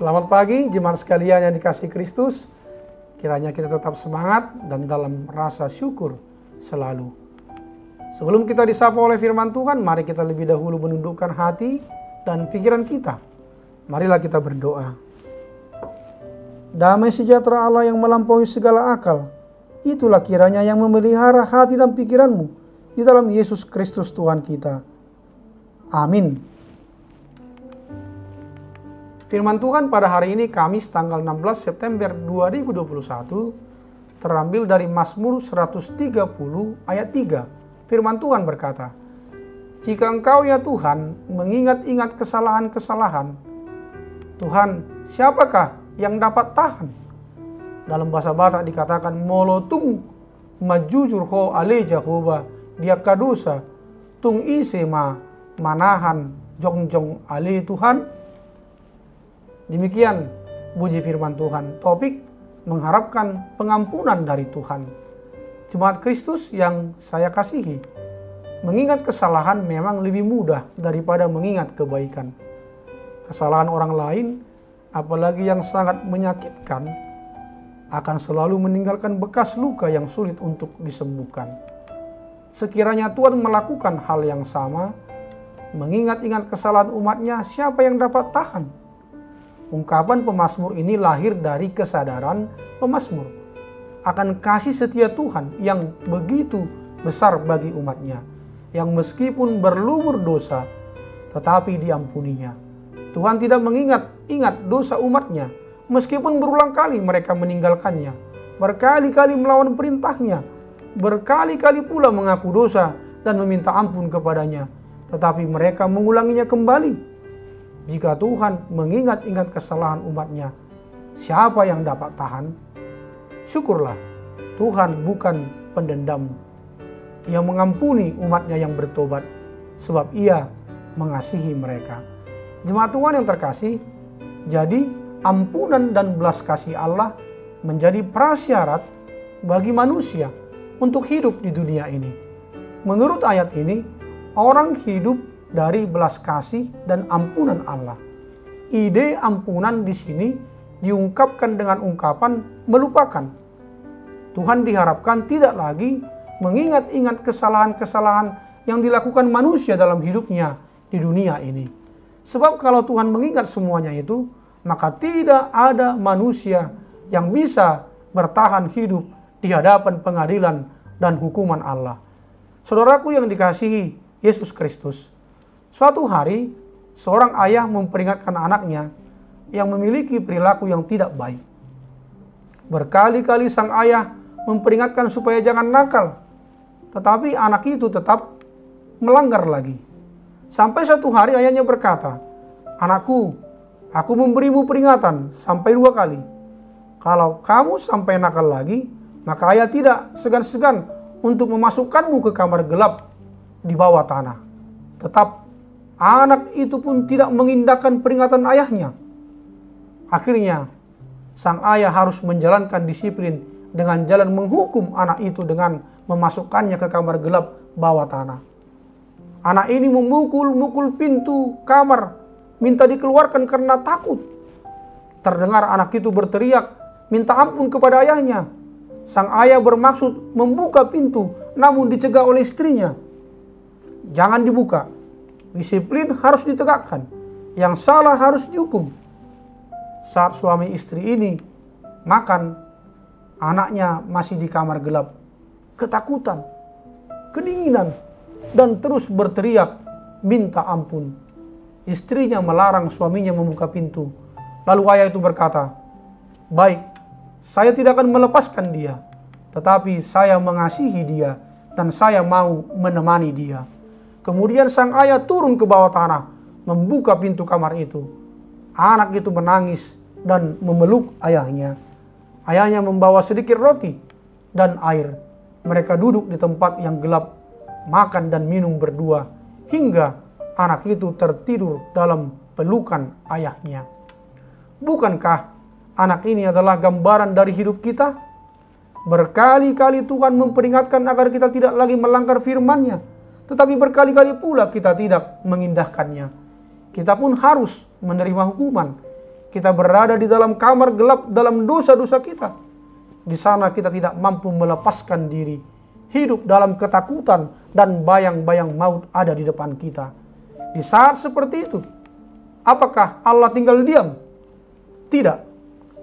Selamat pagi jemaat sekalian yang dikasihi Kristus. Kiranya kita tetap semangat dan dalam rasa syukur selalu. Sebelum kita disapa oleh firman Tuhan, mari kita lebih dahulu menundukkan hati dan pikiran kita. Marilah kita berdoa. Damai sejahtera Allah yang melampaui segala akal, itulah kiranya yang memelihara hati dan pikiranmu di dalam Yesus Kristus Tuhan kita. Amin. Firman Tuhan pada hari ini Kamis tanggal 16 September 2021 terambil dari Mazmur 130 ayat 3. Firman Tuhan berkata, "Jika engkau ya Tuhan mengingat-ingat kesalahan-kesalahan, Tuhan siapakah yang dapat tahan?" Dalam bahasa Batak dikatakan molotung majujur ho ale Jehovah dia kadosa tung ise ma manahan jongjong ale Tuhan. Demikian puji firman Tuhan. Topik mengharapkan pengampunan dari Tuhan. Jemaat Kristus yang saya kasihi, mengingat kesalahan memang lebih mudah daripada mengingat kebaikan. Kesalahan orang lain, apalagi yang sangat menyakitkan, akan selalu meninggalkan bekas luka yang sulit untuk disembuhkan. Sekiranya Tuhan melakukan hal yang sama, mengingat-ingat kesalahan umatnya, siapa yang dapat tahan? Ungkapan pemazmur ini lahir dari kesadaran pemazmur akan kasih setia Tuhan yang begitu besar bagi umatnya, yang meskipun berlumur dosa, tetapi diampuninya. Tuhan tidak mengingat dosa umatnya, meskipun berulang kali mereka meninggalkannya, berkali-kali melawan perintahnya, berkali-kali pula mengaku dosa dan meminta ampun kepadanya, tetapi mereka mengulanginya kembali. Jika Tuhan mengingat-ingat kesalahan umatnya, siapa yang dapat tahan? Syukurlah, Tuhan bukan pendendam yang mengampuni umatnya yang bertobat, sebab Ia mengasihi mereka. Jemaat Tuhan yang terkasih, jadi ampunan dan belas kasih Allah menjadi prasyarat bagi manusia untuk hidup di dunia ini. Menurut ayat ini, orang hidup dari belas kasih dan ampunan Allah. Ide ampunan di sini diungkapkan dengan ungkapan melupakan. Tuhan diharapkan tidak lagi mengingat-ingat kesalahan-kesalahan yang dilakukan manusia dalam hidupnya di dunia ini. Sebab kalau Tuhan mengingat semuanya itu, maka tidak ada manusia yang bisa bertahan hidup di hadapan pengadilan dan hukuman Allah. Saudaraku yang dikasihi Yesus Kristus, suatu hari, seorang ayah memperingatkan anaknya yang memiliki perilaku yang tidak baik. Berkali-kali sang ayah memperingatkan supaya jangan nakal, tetapi anak itu tetap melanggar lagi. Sampai satu hari ayahnya berkata, "Anakku, aku memberimu peringatan sampai 2 kali. Kalau kamu sampai nakal lagi, maka ayah tidak segan-segan untuk memasukkanmu ke kamar gelap di bawah tanah." Tetap anak itu pun tidak mengindahkan peringatan ayahnya. Akhirnya, sang ayah harus menjalankan disiplin dengan jalan menghukum anak itu dengan memasukkannya ke kamar gelap bawah tanah. Anak ini memukul-mukul pintu kamar, minta dikeluarkan karena takut. Terdengar anak itu berteriak, minta ampun kepada ayahnya. Sang ayah bermaksud membuka pintu, namun dicegah oleh istrinya. "Jangan dibuka. Disiplin harus ditegakkan. Yang salah harus dihukum." Saat suami istri ini makan, anaknya masih di kamar gelap. Ketakutan, kedinginan, dan terus berteriak minta ampun. Istrinya melarang suaminya membuka pintu. Lalu ayah itu berkata, "Baik, saya tidak akan melepaskan dia, tetapi saya mengasihi dia dan saya mau menemani dia." Kemudian sang ayah turun ke bawah tanah, membuka pintu kamar itu. Anak itu menangis dan memeluk ayahnya. Ayahnya membawa sedikit roti dan air. Mereka duduk di tempat yang gelap, makan dan minum berdua, hingga anak itu tertidur dalam pelukan ayahnya. Bukankah anak ini adalah gambaran dari hidup kita? Berkali-kali Tuhan memperingatkan agar kita tidak lagi melanggar firman-Nya. Tetapi berkali-kali pula kita tidak mengindahkannya. Kita pun harus menerima hukuman. kita berada di dalam kamar gelap dalam dosa-dosa kita. Di sana kita tidak mampu melepaskan diri, hidup dalam ketakutan dan bayang-bayang maut ada di depan kita. Di saat seperti itu, apakah Allah tinggal diam? Tidak.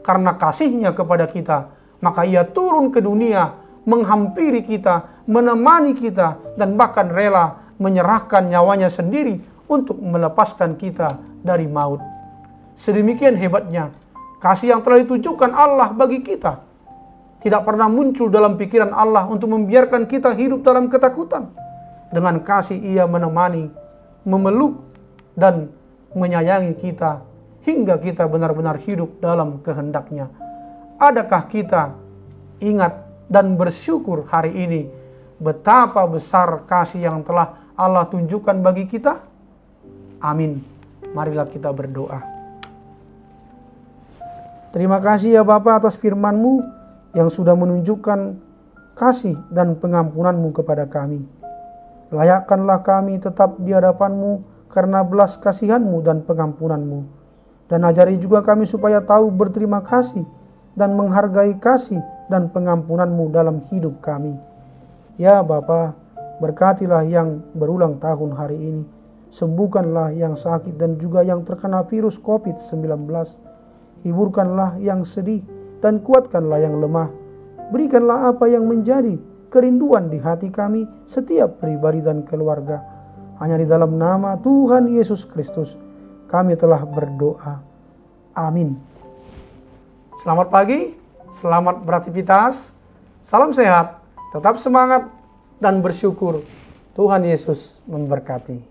Karena kasih-Nya kepada kita, maka Ia turun ke dunia, menghampiri kita, menemani kita, dan bahkan rela menyerahkan nyawanya sendiri untuk melepaskan kita dari maut. Sedemikian hebatnya kasih yang telah ditujukan Allah bagi kita. Tidak pernah muncul dalam pikiran Allah untuk membiarkan kita hidup dalam ketakutan. Dengan kasih Ia menemani, memeluk, dan menyayangi kita hingga kita benar-benar hidup dalam kehendak-Nya. Adakah kita ingat dan bersyukur hari ini betapa besar kasih yang telah Allah tunjukkan bagi kita? Amin. Marilah kita berdoa. Terima kasih ya Bapa atas firman-Mu yang sudah menunjukkan kasih dan pengampunan-Mu kepada kami. Layakkanlah kami tetap di hadapan-Mu karena belas kasihan-Mu dan pengampunan-Mu. Dan ajari juga kami supaya tahu berterima kasih dan menghargai kasih dan pengampunan-Mu dalam hidup kami. Ya Bapa, berkatilah yang berulang tahun hari ini. Sembuhkanlah yang sakit dan juga yang terkena virus COVID-19. Hiburkanlah yang sedih dan kuatkanlah yang lemah. Berikanlah apa yang menjadi kerinduan di hati kami setiap pribadi dan keluarga. Hanya di dalam nama Tuhan Yesus Kristus kami telah berdoa. Amin. Selamat pagi, selamat beraktivitas, salam sehat, tetap semangat dan bersyukur. Tuhan Yesus memberkati.